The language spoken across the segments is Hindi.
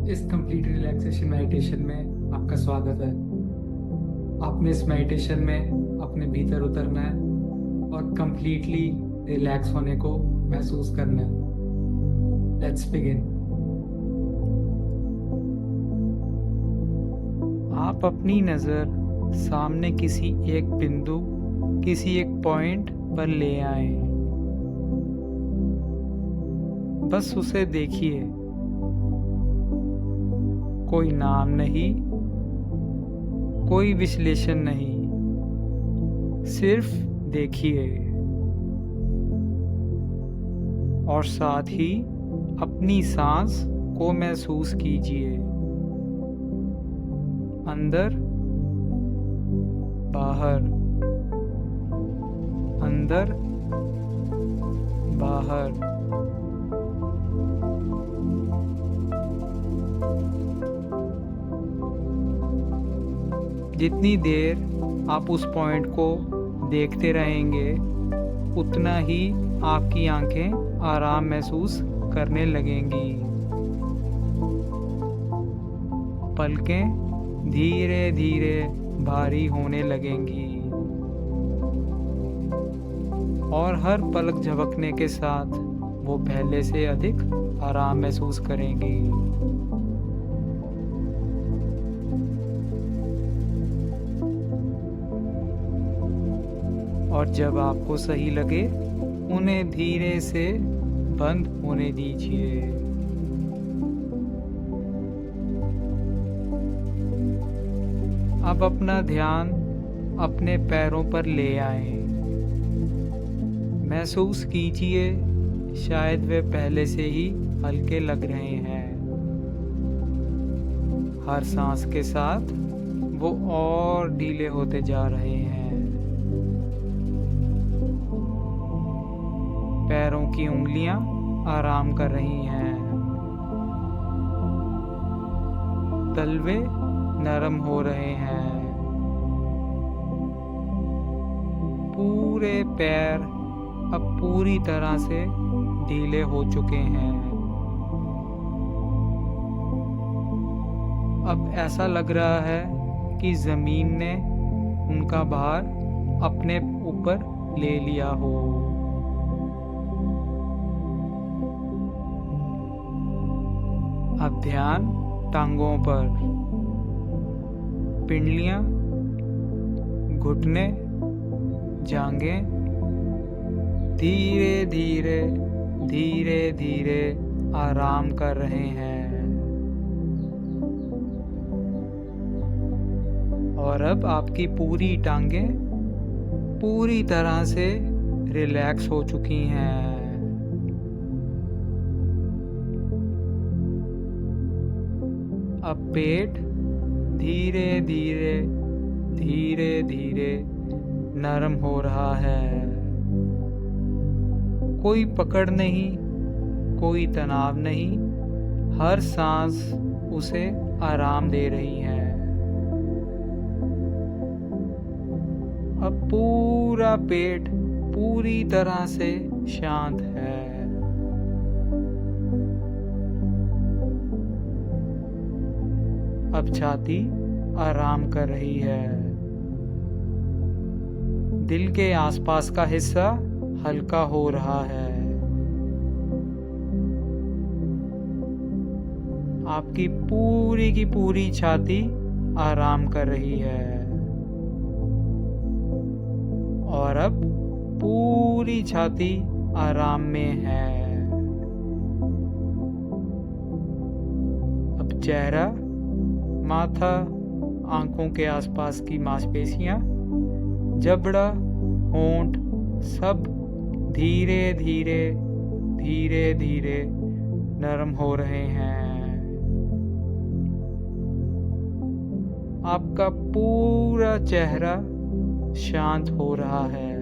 इस कंप्लीट रिलैक्सेशन मेडिटेशन में आपका स्वागत है। आपने इस मेडिटेशन में अपने भीतर उतरना है और कंप्लीटली रिलैक्स होने को महसूस करना है। Let's begin. आप अपनी नज़र सामने किसी एक बिंदु, किसी एक पॉइंट पर ले आए। बस उसे देखिए। कोई नाम नहीं, कोई विश्लेषण नहीं, सिर्फ देखिए और साथ ही अपनी सांस को महसूस कीजिए। अंदर, बाहर, अंदर, बाहर। जितनी देर आप उस पॉइंट को देखते रहेंगे, उतना ही आपकी आंखें आराम महसूस करने लगेंगी। पलकें धीरे धीरे भारी होने लगेंगी और हर पलक झपकने के साथ वो पहले से अधिक आराम महसूस करेंगी। और जब आपको सही लगे, उन्हें धीरे से बंद होने दीजिए। अब अपना ध्यान अपने पैरों पर ले आए। महसूस कीजिए, शायद वे पहले से ही हल्के लग रहे हैं। हर सांस के साथ वो और ढीले होते जा रहे हैं। पैरों की उंगलियां आराम कर रही हैं। तलवे नरम हो रहे हैं। पूरे पैर अब पूरी तरह से ढीले हो चुके हैं। अब ऐसा लग रहा है कि जमीन ने उनका भार अपने ऊपर ले लिया हो। अब ध्यान टांगों पर, पिंडलियां, घुटने, जांघें धीरे धीरे धीरे धीरे आराम कर रहे हैं। और अब आपकी पूरी टांगें पूरी तरह से रिलैक्स हो चुकी हैं। अब पेट धीरे धीरे धीरे धीरे नरम हो रहा है। कोई पकड़ नहीं, कोई तनाव नहीं, हर सांस उसे आराम दे रही है। अब पूरा पेट पूरी तरह से शांत है। अब छाती आराम कर रही है। दिल के आसपास का हिस्सा हल्का हो रहा है। आपकी पूरी की पूरी छाती आराम कर रही है। और अब पूरी छाती आराम में है। अब चेहरा, माथा, आंखों के आसपास की मांसपेशियां, जबड़ा, होंठ सब धीरे धीरे धीरे धीरे नरम हो रहे हैं। आपका पूरा चेहरा शांत हो रहा है।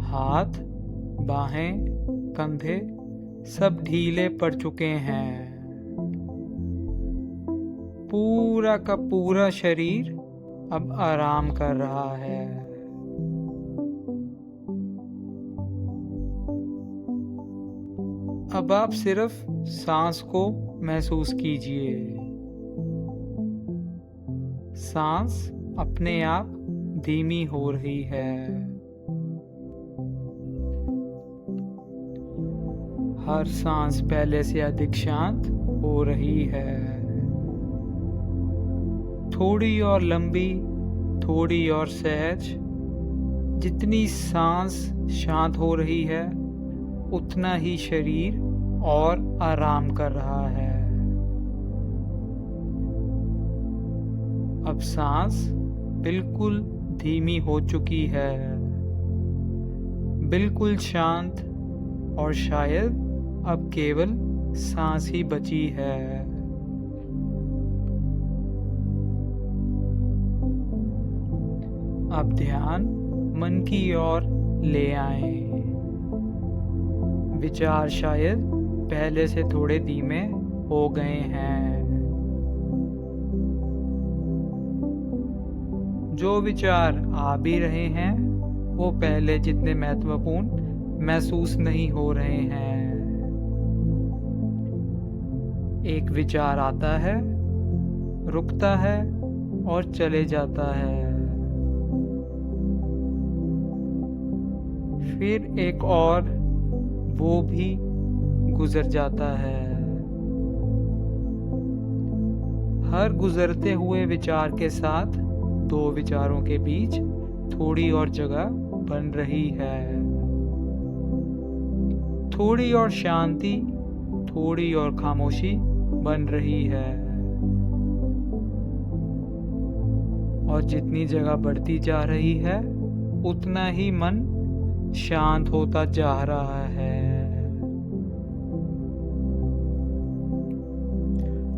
हाथ, बाहें, कंधे सब ढीले पड़ चुके हैं। पूरा का पूरा शरीर अब आराम कर रहा है। अब आप सिर्फ सांस को महसूस कीजिए। सांस अपने आप धीमी हो रही है। हर सांस पहले से अधिक शांत हो रही है। थोड़ी और लंबी, थोड़ी और सहज। जितनी सांस शांत हो रही है, उतना ही शरीर और आराम कर रहा है। अब सांस बिल्कुल धीमी हो चुकी है, बिल्कुल शांत, और शायद अब केवल सांस ही बची है। अब ध्यान मन की ओर ले आएं। विचार शायद पहले से थोड़े धीमे हो गए हैं। जो विचार आ भी रहे हैं, वो पहले जितने महत्वपूर्ण महसूस नहीं हो रहे हैं। एक विचार आता है, रुकता है और चले जाता है। फिर एक और, वो भी गुजर जाता है। हर गुजरते हुए विचार के साथ दो विचारों के बीच थोड़ी और जगह बन रही है। थोड़ी और शांति, थोड़ी और खामोशी बन रही है। और जितनी जगह बढ़ती जा रही है, उतना ही मन शांत होता जा रहा है।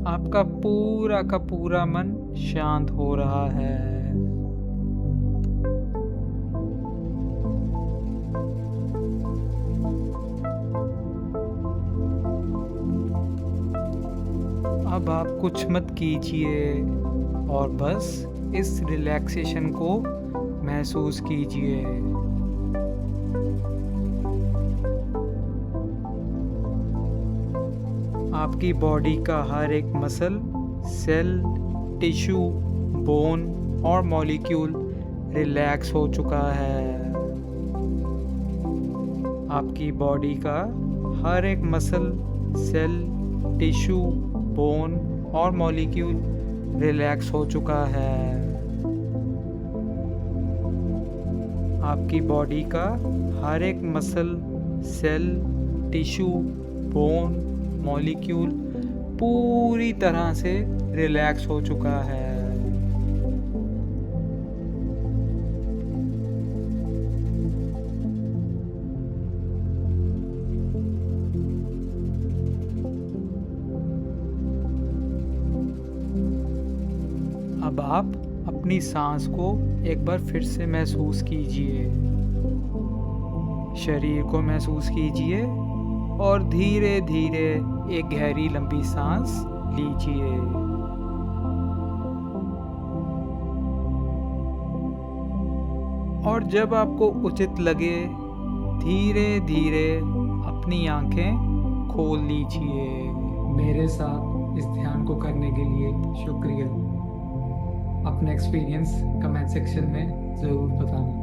आपका पूरा का पूरा मन शांत हो रहा है। अब आप कुछ मत कीजिए और बस इस रिलैक्सेशन को महसूस कीजिए। आपकी बॉडी का हर एक मसल, सेल, टिश्यू, बोन और मॉलिक्यूल रिलैक्स हो चुका है। आपकी बॉडी का हर एक मसल, सेल, टिश्यू, बोन और मॉलिक्यूल रिलैक्स हो चुका है। आपकी बॉडी का हर एक muscle, cell, tissue, bone, molecule पूरी तरह से रिलैक्स हो चुका है। अब आप अपनी सांस को एक बार फिर से महसूस कीजिए। शरीर को महसूस कीजिए और धीरे धीरे एक गहरी लंबी सांस लीजिए। और जब आपको उचित लगे, धीरे धीरे अपनी आंखें खोल लीजिए। मेरे साथ इस ध्यान को करने के लिए शुक्रिया। अपना एक्सपीरियंस कमेंट सेक्शन में ज़रूर बताना।